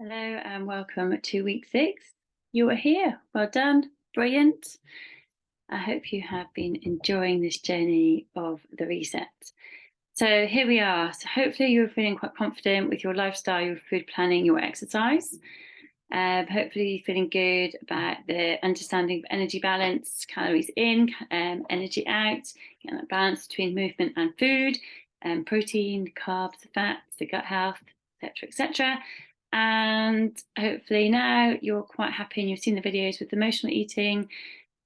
Hello and welcome to week 6. You are here. Well done. Brilliant. I hope you have been enjoying this journey of the reset. So here we are. So hopefully you're feeling quite confident with your lifestyle, your food planning, your exercise. Hopefully you're feeling good about the understanding of energy balance, calories in, energy out, getting that balance between movement and food, protein, carbs, fats, the gut health, etc., etc. And hopefully now you're quite happy and you've seen the videos with emotional eating,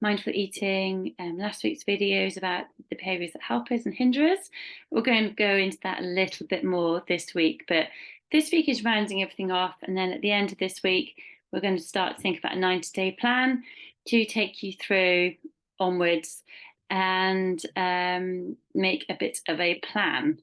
mindful eating, last week's videos about the behaviours that help us and hinder us. We're going to go into that a little bit more this week, but this week is rounding everything off. And then at the end of this week, we're going to start to think about a 90-day plan to take you through onwards and make a bit of a plan.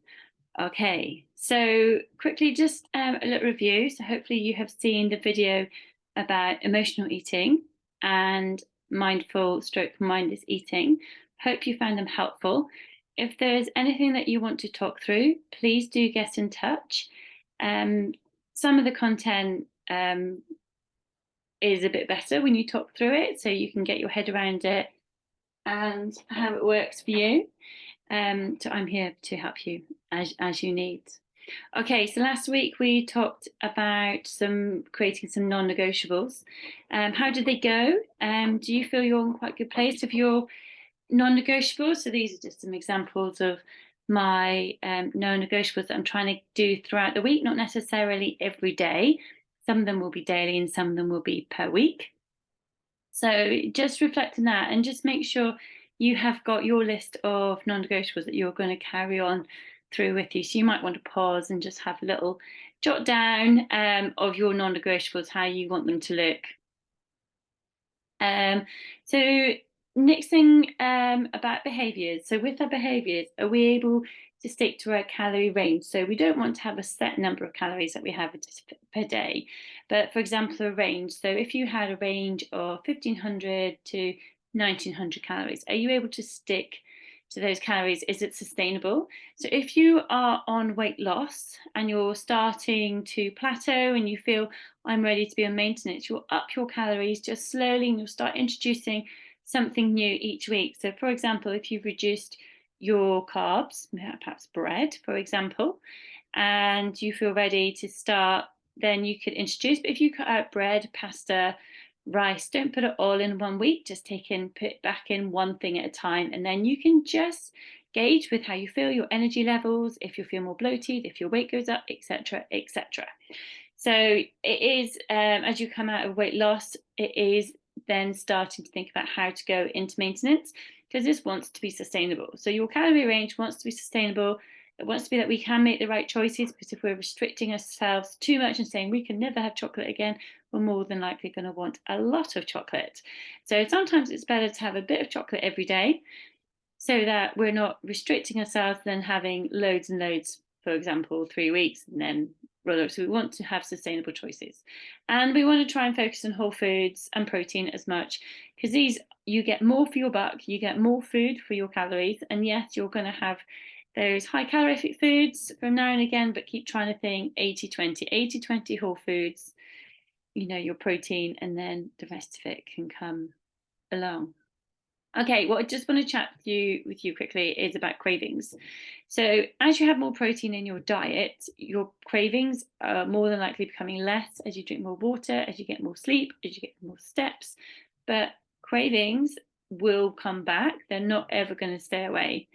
Okay, so quickly, just a little review. So hopefully you have seen the video about emotional eating and mindful stroke mindless eating. Hope you found them helpful. If there's anything that you want to talk through, please do get in touch. Some of the content is a bit better when you talk through it, so you can get your head around it and how it works for you. So I'm here to help you as you need. Okay, so last week we talked about creating some non-negotiables. How did they go? Do you feel you're in quite a good place with your non-negotiables? So these are just some examples of my non-negotiables that I'm trying to do throughout the week, not necessarily every day. Some of them will be daily and some of them will be per week. So just reflect on that and just make sure you have got your list of non-negotiables that you're going to carry on through with you. So you might want to pause and just have a little jot down of your non-negotiables, how you want them to look. So next thing about behaviours. So with our behaviours, are we able to stick to our calorie range? So we don't want to have a set number of calories that we have per day, but for example, a range. So if you had a range of 1500 to 1900 calories, are you able to stick to those calories? Is it sustainable? So if you are on weight loss and you're starting to plateau and you feel I'm ready to be on maintenance, you'll up your calories just slowly and you'll start introducing something new each week. So for example, if you've reduced your carbs, perhaps bread, for example, and you feel ready to start, then you could introduce, but if you cut out bread, pasta, rice, don't put it all in 1 week, just put back in one thing at a time. And then you can just gauge with how you feel, your energy levels, if you feel more bloated, if your weight goes up, etc., etc. So it is, as you come out of weight loss, it is then starting to think about how to go into maintenance, because this wants to be sustainable. So your calorie range wants to be sustainable. It wants to be that we can make the right choices, because if we're restricting ourselves too much and saying we can never have chocolate again, we're more than likely going to want a lot of chocolate. So sometimes it's better to have a bit of chocolate every day so that we're not restricting ourselves than having loads and loads, for example, 3 weeks and then so we want to have sustainable choices, and we want to try and focus on whole foods and protein as much, because these, you get more for your buck, you get more food for your calories, and yes, you're going to have those high calorific foods from now and again, but keep trying to think 80-20, 80-20 whole foods, your protein, and then the rest of it can come along. Okay, what I just want to chat with you quickly is about cravings. So as you have more protein in your diet, your cravings are more than likely becoming less as you drink more water, as you get more sleep, as you get more steps. But cravings will come back. They're not ever going to stay away.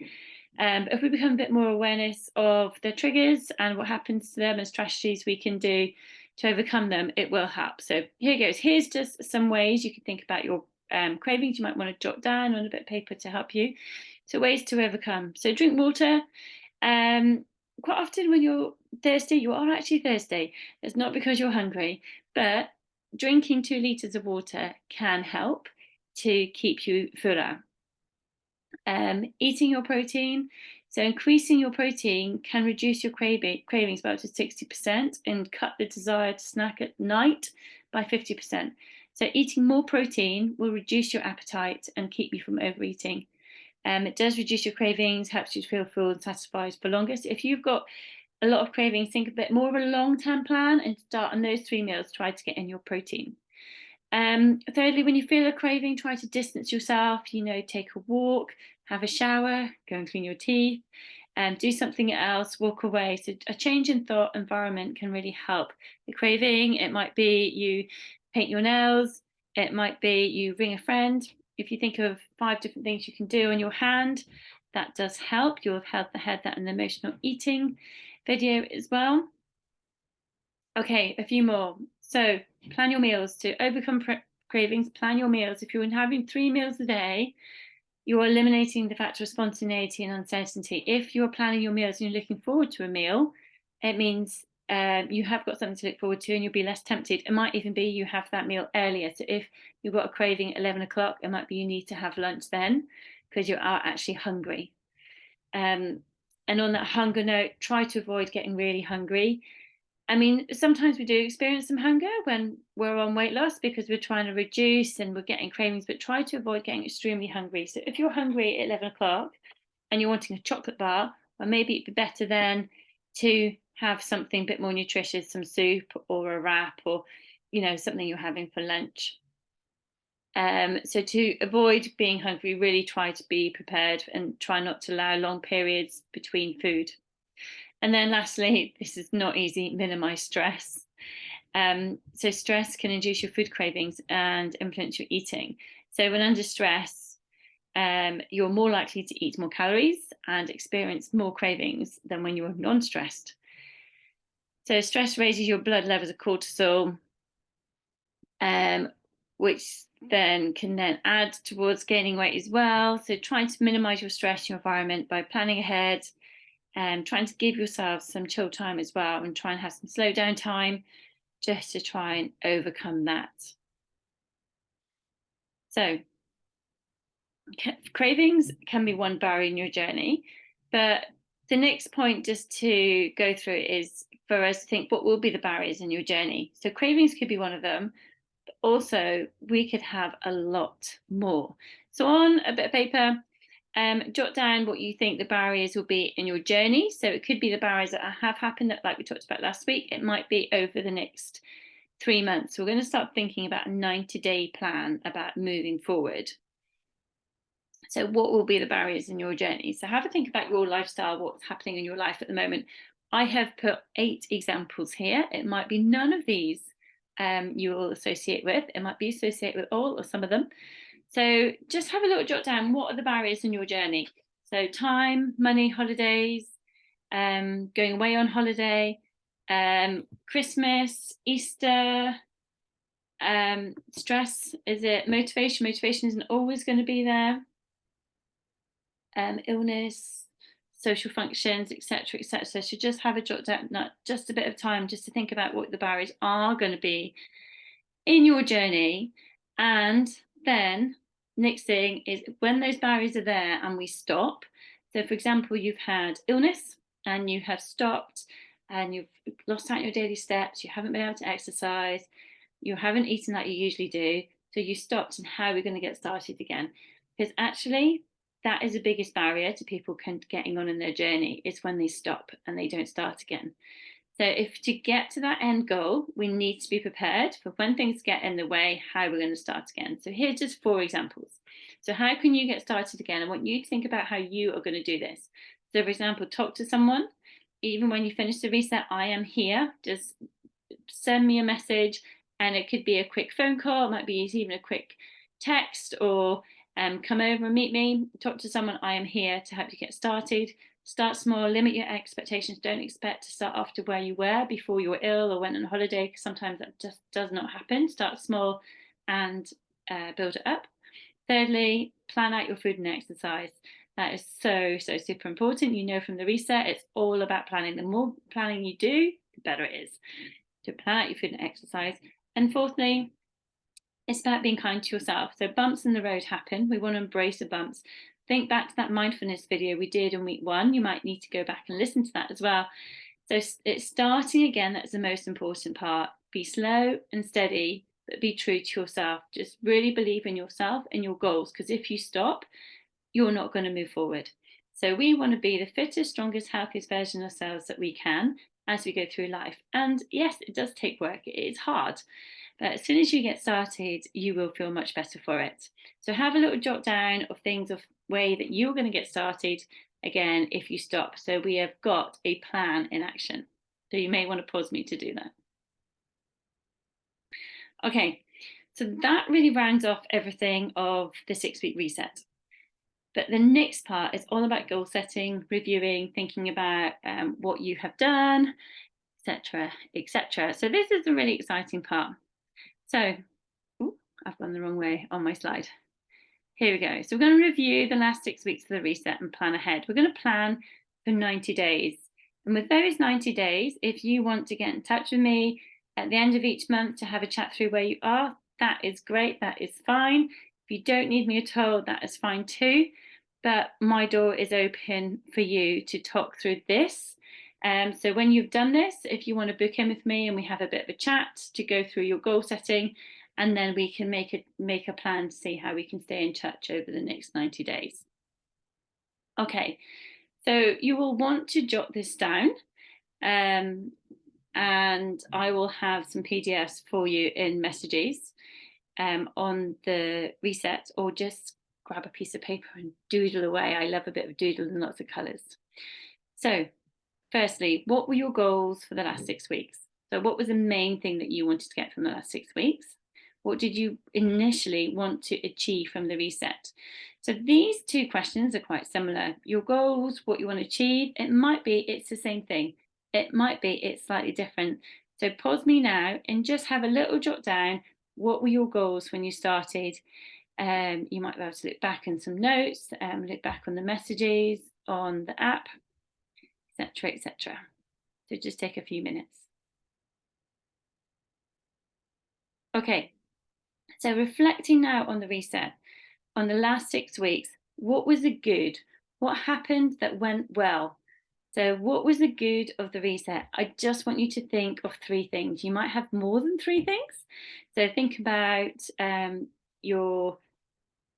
If we become a bit more awareness of the triggers and what happens to them and strategies we can do to overcome them, it will help. So here goes. Here's just some ways you can think about your cravings. You might want to jot down on a bit of paper to help you. So ways to overcome. So drink water. Quite often when you're thirsty, you are actually thirsty. It's not because you're hungry, but drinking 2 litres of water can help to keep you fuller. Eating your protein. So increasing your protein can reduce your cravings by up to 60% and cut the desire to snack at night by 50%. So eating more protein will reduce your appetite and keep you from overeating. It does reduce your cravings, helps you to feel full and satisfied for longer. So if you've got a lot of cravings, think a bit more of a long-term plan and start on those 3 meals, try to get in your protein. Thirdly, when you feel a craving, try to distance yourself, take a walk, have a shower, go and clean your teeth, and do something else, walk away. So a change in thought environment can really help the craving. It might be you paint your nails, it might be you ring a friend. If you think of 5 different things you can do on your hand, that does help. You'll have had that in the emotional eating video as well. Okay, a few more. So plan your meals to overcome cravings. Plan your meals. If you're having 3 meals a day, you're eliminating the factor of spontaneity and uncertainty. If you're planning your meals and you're looking forward to a meal, it means you have got something to look forward to and you'll be less tempted. It might even be you have that meal earlier. So if you've got a craving at 11 o'clock, it might be you need to have lunch then because you are actually hungry. And on that hunger note, try to avoid getting really hungry. I mean, sometimes we do experience some hunger when we're on weight loss because we're trying to reduce and we're getting cravings, but try to avoid getting extremely hungry. So if you're hungry at 11 o'clock and you're wanting a chocolate bar, well, maybe it'd be better then to have something a bit more nutritious, some soup or a wrap or, something you're having for lunch. So to avoid being hungry, really try to be prepared and try not to allow long periods between food. And then lastly, this is not easy, minimize stress. So stress can induce your food cravings and influence your eating. So when under stress, you're more likely to eat more calories and experience more cravings than when you're non-stressed. So stress raises your blood levels of cortisol, which then can add towards gaining weight as well. So trying to minimize your stress in your environment by planning ahead, and trying to give yourself some chill time as well and try and have some slow down time just to try and overcome that. So cravings can be one barrier in your journey, but the next point just to go through is for us to think what will be the barriers in your journey. So cravings could be one of them, but also we could have a lot more. So on a bit of paper, jot down what you think the barriers will be in your journey. So it could be the barriers that have happened, that like we talked about last week. It might be over the next 3 months. So we're going to start thinking about a 90-day plan about moving forward. So what will be the barriers in your journey? So have a think about your lifestyle, what's happening in your life at the moment. I have put 8 examples here. It might be none of these you will associate with. It might be associated with all or some of them. So just have a little jot down, what are the barriers in your journey? So time, money, holidays, going away on holiday, Christmas, Easter, stress, is it motivation? Motivation isn't always going to be there. Illness, social functions, etc., etc. So just have a jot down, not just a bit of time just to think about what the barriers are going to be in your journey. And then next thing is when those barriers are there and we stop. So for example, you've had illness and you have stopped and you've lost out your daily steps, you haven't been able to exercise, you haven't eaten like you usually do, so you stopped, and how are we going to get started again? Because actually that is the biggest barrier to people getting on in their journey, is when they stop and they don't start again. So if to get to that end goal, we need to be prepared for when things get in the way, how we're going to start again. So here's just 4 examples. So how can you get started again? I want you to think about how you are going to do this. So for example, talk to someone. Even when you finish the reset, I am here. Just send me a message, and it could be a quick phone call. It might be even a quick text, or come over and meet me. Talk to someone. I am here to help you get started. Start small, limit your expectations. Don't expect to start off to where you were before you were ill or went on holiday, because sometimes that just does not happen. Start small and build it up. Thirdly, plan out your food and exercise. That is so super important. From the reset, it's all about planning. The more planning you do, the better it is. To plan out your food and exercise. And fourthly, it's about being kind to yourself. So bumps in the road happen. We want to embrace the bumps. Think back to that mindfulness video we did in week 1. You might need to go back and listen to that as well. So it's starting again. That's the most important part. Be slow and steady, but be true to yourself. Just really believe in yourself and your goals, because if you stop, you're not going to move forward. So we want to be the fittest, strongest, healthiest version of ourselves that we can as we go through life. And yes, it does take work, it's hard. But as soon as you get started, you will feel much better for it. So have a little jot down of things of way that you're going to get started again if you stop. So we have got a plan in action. So you may want to pause me to do that. Okay, so that really rounds off everything of the 6 week reset. But the next part is all about goal setting, reviewing, thinking about what you have done, etc., etc. So this is a really exciting part. So, ooh, I've gone the wrong way on my slide. Here we go. So we're going to review the last 6 weeks of the reset and plan ahead. We're going to plan for 90 days. And with those 90 days, if you want to get in touch with me at the end of each month to have a chat through where you are, that is great. That is fine. If you don't need me at all, that is fine too. But my door is open for you to talk through this. So when you've done this, if you want to book in with me and we have a bit of a chat to go through your goal setting, and then we can make a plan to see how we can stay in touch over the next 90 days. Okay, so you will want to jot this down, and I will have some PDFs for you in messages on the reset, or just grab a piece of paper and doodle away. I love a bit of doodle and lots of colours. So firstly, what were your goals for the last 6 weeks? So what was the main thing that you wanted to get from the last 6 weeks? What did you initially want to achieve from the reset? So these two questions are quite similar. Your goals, what you want to achieve, it might be it's the same thing. It might be it's slightly different. So pause me now and just have a little jot down, what were your goals when you started? You might be able to look back in some notes, look back on the messages on the app, etc., etc. So just take a few minutes. Okay, so reflecting now on the reset, on the last 6 weeks, what was the good? What happened that went well? So what was the good of the reset? I just want you to think of 3 things. You might have more than 3 things. So think about your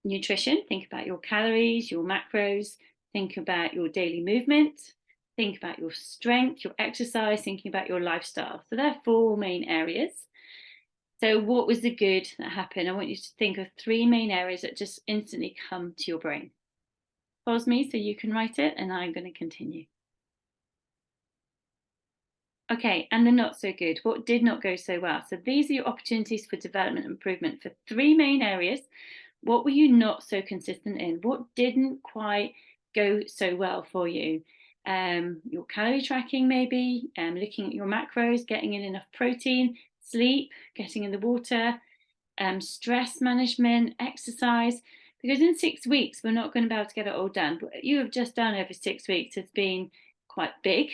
nutrition, think about your calories, your macros, think about your daily movement, think about your strength, your exercise, thinking about your lifestyle. So there are 4 main areas. So what was the good that happened? I want you to think of 3 main areas that just instantly come to your brain. Pause me so you can write it, and I'm going to continue. Okay, and the not so good. What did not go so well? So these are your opportunities for development and improvement for 3 main areas. What were you not so consistent in? What didn't quite go so well for you? Your calorie tracking, maybe, looking at your macros, getting in enough protein, sleep, getting in the water, stress management, exercise. Because in 6 weeks, we're not going to be able to get it all done. What you have just done over 6 weeks has been quite big.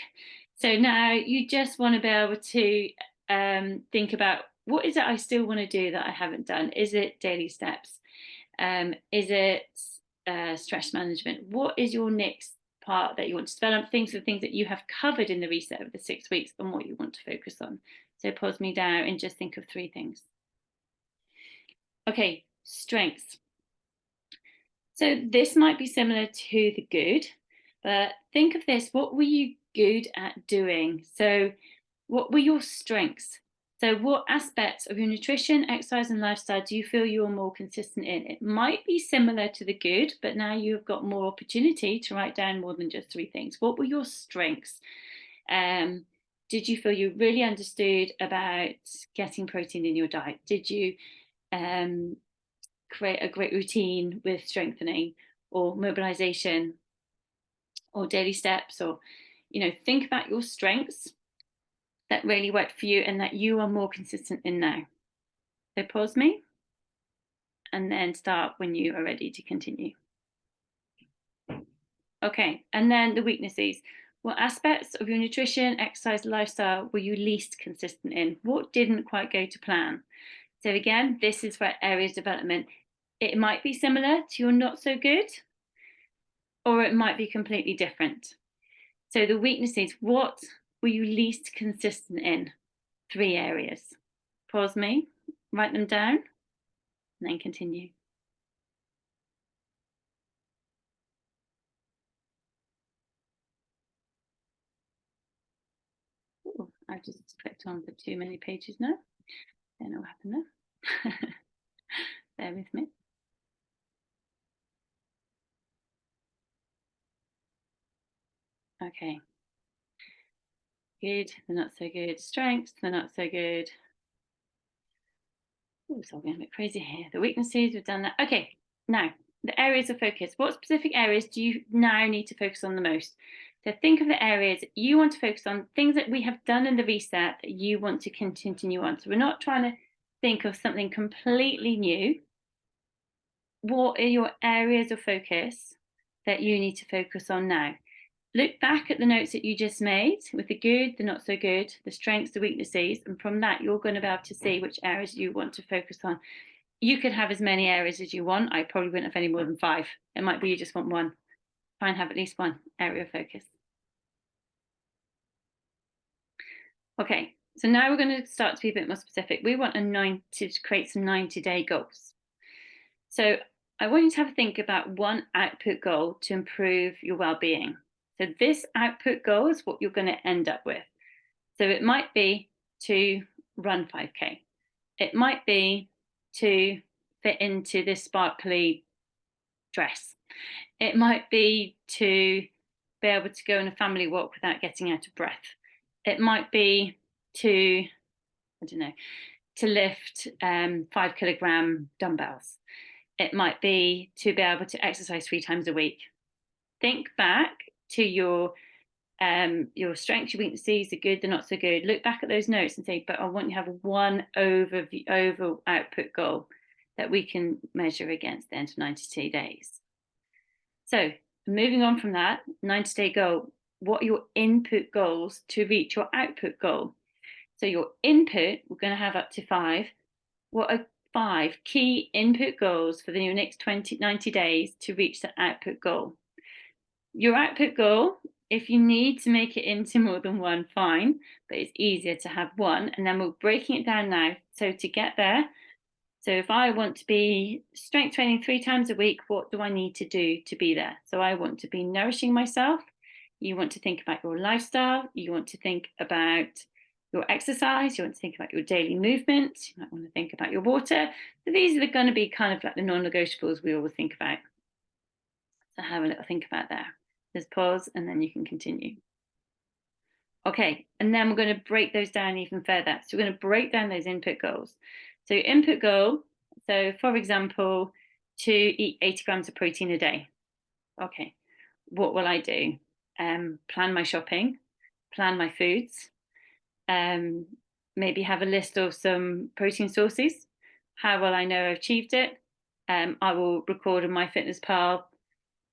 So now you just want to be able to think about, what is it I still want to do that I haven't done? Is it daily steps? Is it stress management? What is your next part that you want to develop? Things that you have covered in the reset of the 6 weeks and what you want to focus on. So pause me down and just think of 3 things. Okay, strengths. So this might be similar to the good, but think of this. What were you good at doing? So what were your strengths? So what aspects of your nutrition, exercise and lifestyle do you feel you're more consistent in? It might be similar to the good, but now you've got more opportunity to write down more than just 3 things. What were your strengths? Did you feel you really understood about getting protein in your diet? Did you create a great routine with strengthening or mobilization or daily steps? Or, think about your strengths that really worked for you and that you are more consistent in now. So pause me and then start when you are ready to continue. Okay, and then the weaknesses. What aspects of your nutrition, exercise, lifestyle were you least consistent in? What didn't quite go to plan? So again, this is for areas development. It might be similar to your not so good, or it might be completely different. So the weaknesses, what were you least consistent in? 3 areas. Pause me, write them down, and then continue. I've just clicked on for too many pages now. Don't know what happened there. Bear with me. Okay. Good, they're not so good. Strengths, they're not so good. Oh, it's all going a bit crazy here. The weaknesses, we've done that. Okay, now the areas of focus. What specific areas do you now need to focus on the most? So think of the areas you want to focus on, things that we have done in the reset that you want to continue on. So we're not trying to think of something completely new. What are your areas of focus that you need to focus on now? Look back at the notes that you just made with the good, the not so good, the strengths, the weaknesses, and from that, you're going to be able to see which areas you want to focus on. You could have as many areas as you want. I probably wouldn't have any more than 5. It might be you just want one. Try and have at least one area of focus. Okay, so now we're going to start to be a bit more specific. We want to create some 90-day goals. So I want you to have a think about one output goal to improve your well-being. So this output goal is what you're going to end up with. So it might be to run 5K. It might be to fit into this sparkly dress. It might be to be able to go on a family walk without getting out of breath. It might be to, I don't know, to lift 5-kilogram dumbbells. It might be to be able to exercise 3 times a week. Think back to your strengths, your weaknesses, the good, the not so good. Look back at those notes and say, but I want you to have one over output goal that we can measure against the end of 92 days. So moving on from that 90-day goal, what are your input goals to reach your output goal? So your input, we're going to have up to 5. What are 5 key input goals for the next 90 days to reach the output goal? Your output goal, if you need to make it into more than one, fine, but it's easier to have one. And then we're breaking it down now. So to get there, so if I want to be strength training 3 times a week, what do I need to do to be there? So I want to be nourishing myself. You want to think about your lifestyle. You want to think about your exercise. You want to think about your daily movement. You might want to think about your water. So these are going to be kind of like the non-negotiables we always think about. So have a little think about that. Just pause and then you can continue. Okay, and then we're going to break those down even further. So we're going to break down those input goals. So input goal, so for example, to eat 80 grams of protein a day. Okay, what will I do? Plan my shopping, plan my foods, maybe have a list of some protein sources. How will I know I've achieved it? I will record on MyFitnessPal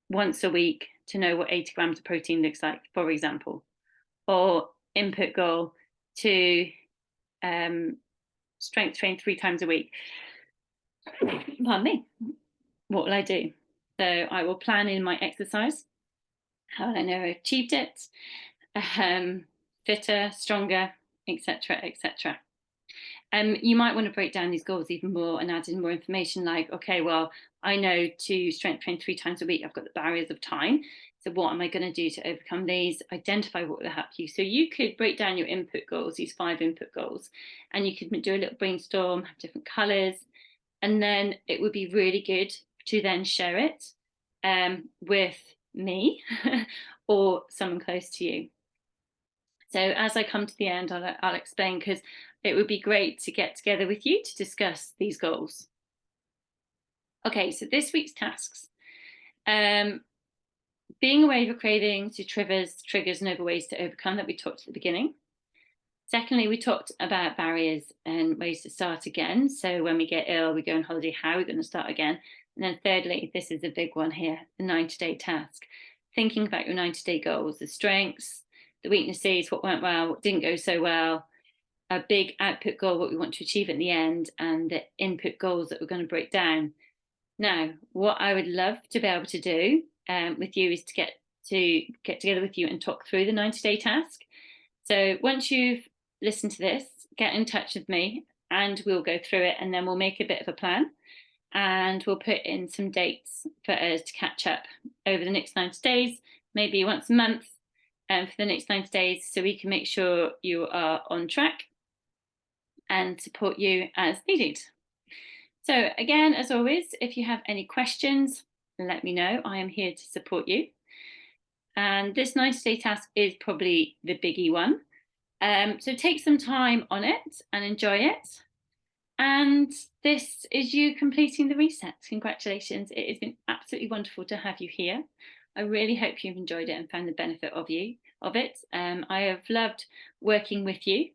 once a week to know what 80 grams of protein looks like, for example. Or input goal to strength train 3 times a week. Pardon me. What will I do? So I will plan in my exercise. How will I know I achieved it? Fitter, stronger, etc., etc. You might want to break down these goals even more and add in more information like, okay, well, I know to strength train 3 times a week, I've got the barriers of time. So what am I going to do to overcome these? Identify what will help you. So you could break down your input goals, these 5 input goals, and you could do a little brainstorm, have different colors, and then it would be really good to then share it with me or someone close to you. So as I come to the end, I'll explain, because it would be great to get together with you to discuss these goals. Okay, so this week's tasks. Being aware of your cravings, your triggers and other ways to overcome that we talked at the beginning. Secondly, we talked about barriers and ways to start again. So when we get ill, we go on holiday, how are we going to start again? And then thirdly, this is a big one here, the 90-day task. Thinking about your 90-day goals, the strengths, the weaknesses, what went well, what didn't go so well, a big output goal, what we want to achieve at the end, and the input goals that we're going to break down. Now, what I would love to be able to do with you is to get together with you and talk through the 90-day task. So once you've listened to this, get in touch with me and we'll go through it, and then we'll make a bit of a plan and we'll put in some dates for us to catch up over the next 90 days, maybe once a month, for the next 90 days so we can make sure you are on track and support you as needed. So again, as always, if you have any questions, let me know. I am here to support you. And this 90-day task is probably the biggie one. So take some time on it and enjoy it. And this is you completing the reset. Congratulations. It has been absolutely wonderful to have you here. I really hope you've enjoyed it and found the benefit of it. I have loved working with you.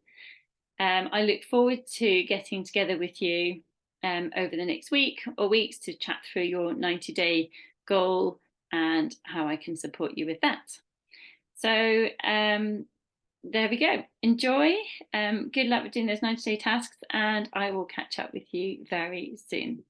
I look forward to getting together with you over the next week or weeks to chat through your 90-day goal and how I can support you with that. So there we go. Enjoy. Good luck with doing those 90-day tasks, and I will catch up with you very soon.